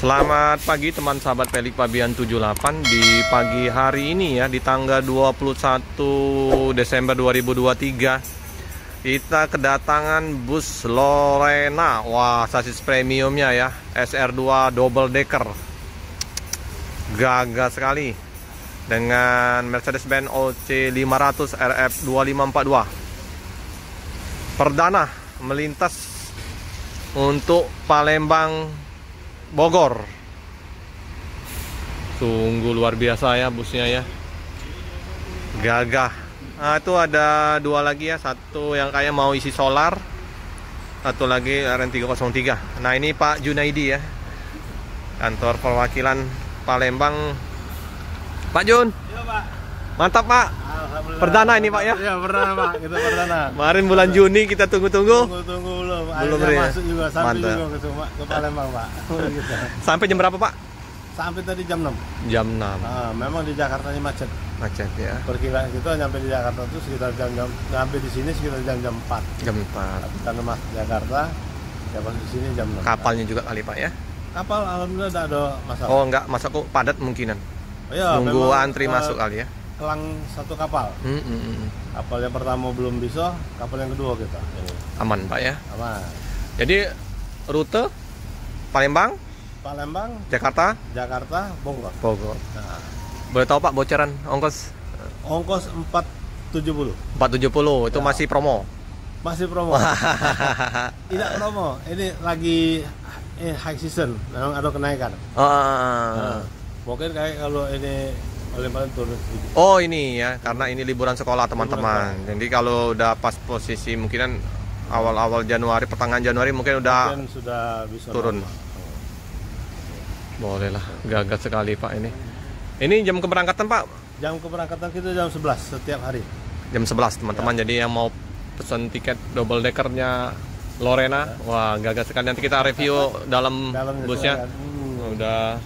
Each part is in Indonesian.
Selamat pagi teman sahabat Pelik Pabian 78. Di pagi hari ini ya, di tanggal 21 Desember 2023, kita kedatangan bus Lorena. Wah, sasis premiumnya ya, SR2 double decker. Gagah sekali. Dengan Mercedes-Benz OC 500 RF 2542. Perdana melintas untuk Palembang Bogor. Sungguh luar biasa ya busnya ya. Gagah. Nah, itu ada dua lagi ya. Satu yang kayak mau isi solar, satu lagi RN303. Nah, ini Pak Junaidi ya, kantor perwakilan Palembang. Pak Jun. Iya, Pak. Mantap, Pak. Perdana ini, Pak ya? Iya, perdana, Pak. Kita perdana. Kemarin bulan Juni kita tunggu-tunggu. Tunggu belum. Belum Akhirnya ya? masuk juga, sampai Mantap. juga ke Palembang, Pak. Gitu. Sampai jam berapa, Pak? Sampai tadi jam 6. Jam 6. Memang di Jakarta ini macet. Macet ya. Perkiraan kita nyampe di Jakarta itu sekitar jam-jam, nyampe di sini sekitar jam-jam 4. Jam 4. Tapi karena masuk Jakarta, ya pas di sini jam 6. Kapalnya juga kali, Pak ya? Kapal alhamdulillah tidak ada masalah. Oh, enggak, masa kok padat mungkinan. Ya, Nunggu memang, antri masuk kali ya. Kelang satu kapal. Kapal yang pertama belum bisa, kapal yang kedua kita. Ini. Aman, Pak ya. Aman. Jadi rute Palembang, Jakarta, Jakarta, Bogor. Bogor. Nah, Boleh tahu Pak bocoran ongkos? ongkos 470. 470 itu Ya. masih promo. Masih promo. Tidak promo. Ini lagi high season, memang ada kenaikan. Nah, mungkin kayak kalau ini paling turun sedikit. Oh, ini ya, karena ini liburan sekolah teman-teman. Jadi kalau udah pas posisi mungkinan awal-awal Januari, pertengahan Januari mungkin udah Mungkin sudah bisa turun. normal. Boleh lah, gagah sekali Pak ini. Ini jam keberangkatan Pak? Jam keberangkatan kita jam 11 setiap hari. Jam 11 teman-teman. Jadi yang mau pesan tiket double deckernya Lorena, wah gagah sekali. Nanti kita review dalamnya busnya. Udah,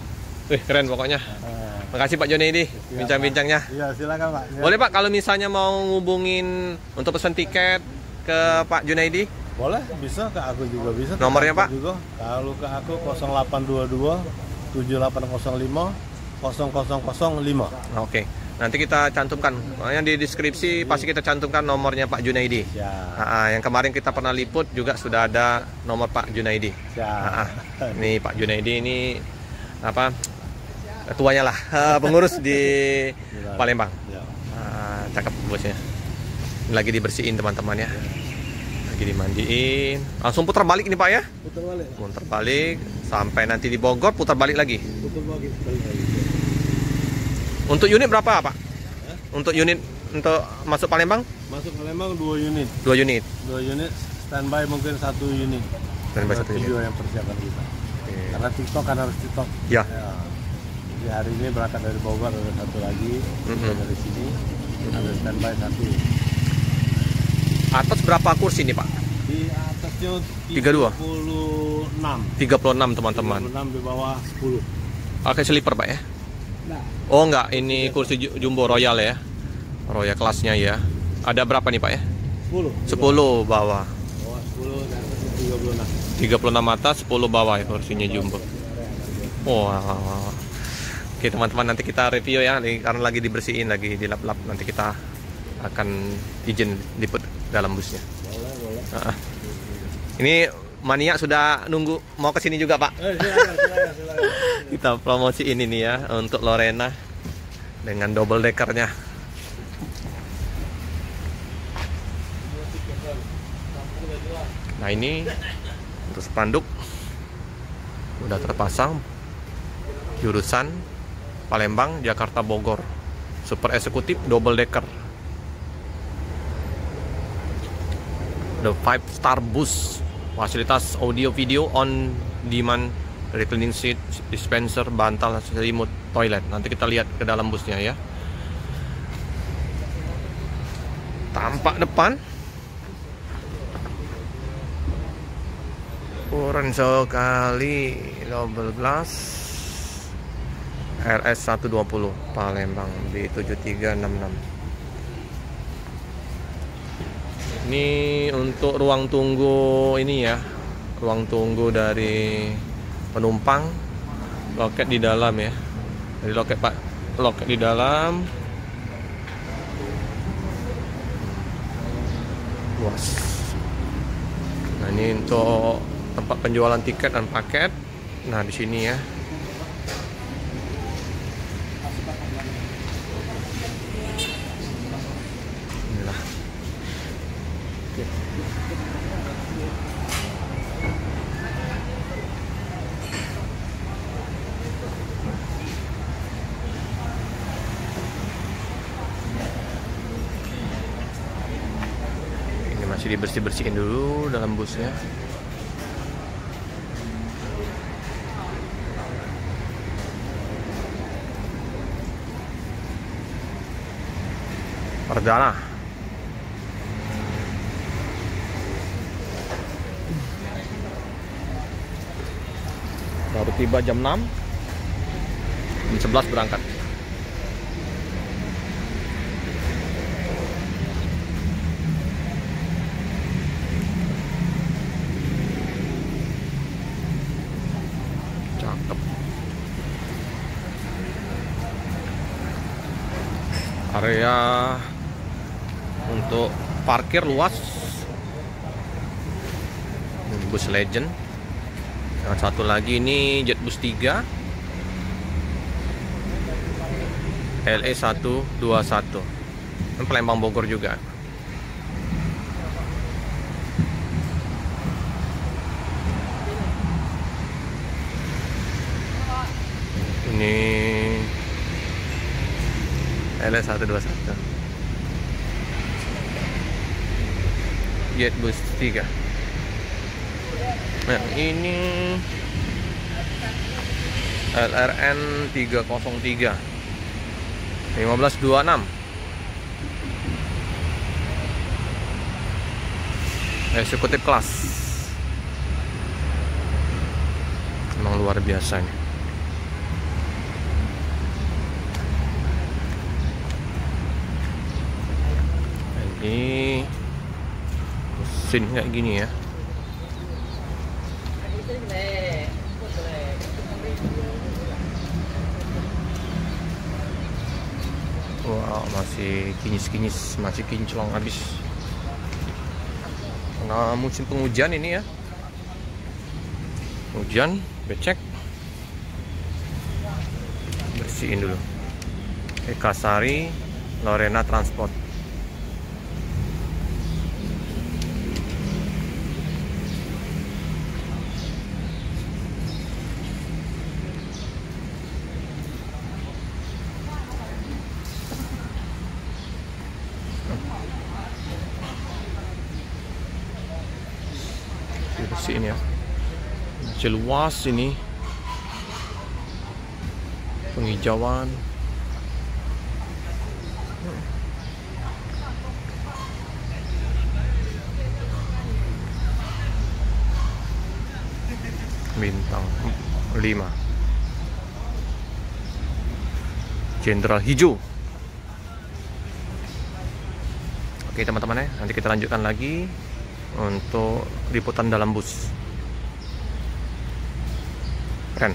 keren pokoknya. Makasih Pak Junaidi bincang-bincangnya. Iya, silakan Pak. Boleh Pak, kalau misalnya mau ngubungin untuk pesan tiket ke Pak Junaidi? Boleh, bisa ke aku juga bisa. Nomornya, Pak? Juga. Kalau ke aku 0822 7805 0005. Oke, nanti kita cantumkan. Pokoknya di deskripsi pasti kita cantumkan nomornya Pak Junaidi. Siap. Yang kemarin kita pernah liput juga sudah ada nomor Pak Junaidi. Siap. Ini Pak Junaidi ini apa? Ketuanya lah, pengurus di Palembang. Ya. Cakep bosnya. Lagi dibersihin teman-teman ya. Lagi dimandiin. Langsung putar balik nih Pak ya. Putar balik. Putar balik sampai nanti di Bogor, putar balik lagi. Putar balik. Balik lagi. Untuk unit berapa Pak? Untuk unit untuk masuk Palembang? Masuk Palembang 2 unit. 2 unit. 2 unit, standby mungkin 1 unit. Standby 1 unit. Video yang persiapan kita. Oke. Karena TikTok kan harus TikTok. Ya. Jadi hari ini berangkat dari Bogor, ada 1 lagi. Dari sini ada standby 1. Atas berapa kursi nih Pak? Di atasnya 32. 36. 36 teman-teman. 36 di bawah 10. Pakai sleeper Pak ya? Nah, Oh enggak, ini kursi jumbo royal ya. Royal kelasnya ya. Ada berapa nih Pak ya? 10. 10 bawah. Bawah 10 dan atas 36. 36 atas, 10 bawah ya kursinya jumbo. Wow. Oke teman-teman, nanti kita review ya, karena lagi dibersihin, lagi dilap-lap. Nanti kita akan izin liput dalam busnya. Boleh. Ini mania sudah nunggu mau kesini juga Pak. Silakan. Kita promosi ini nih ya untuk Lorena dengan double deckernya. Nah, ini untuk spanduk udah terpasang, jurusan Palembang Jakarta Bogor, super eksekutif double decker, the 5-star bus, fasilitas audio video on demand, reclining seat, dispenser, bantal, selimut, toilet. Nanti kita lihat ke dalam busnya ya. Tampak depan keren sekali, double glass, RS 120 Palembang B7366. Ini untuk ruang tunggu ini ya, ruang tunggu dari penumpang Loket di dalam ya. Jadi loket Pak, loket di dalam. Luas. Nah, ini untuk tempat penjualan tiket dan paket. Nah, di sini ya. Inilah. Ini masih dibersih-bersihin dulu dalam busnya. Perdana. Baru tiba jam 6. Jam 11 berangkat. Cakep. Area untuk parkir luas. Bus Legend. Yang satu lagi ini Jetbus 3 LE 121. Palembang Bogor juga. Ini LE 121. Jetbus 3. Nah, ini LRN 303 1526. Eksekutif kelas. Memang luar biasa nih. Ini mesin kayak gini ya. Wow, masih kinyis-kinyis, masih kinclong habis. Karena musim penghujan ini ya. Hujan, becek. Bersihin dulu. Eka Sari, Lorena Transport. Bersihin ya. Masih luas ini. Penghijauan. Bintang 5. Jenderal hijau. Oke teman-teman ya, nanti kita lanjutkan lagi untuk liputan dalam bus. Keren.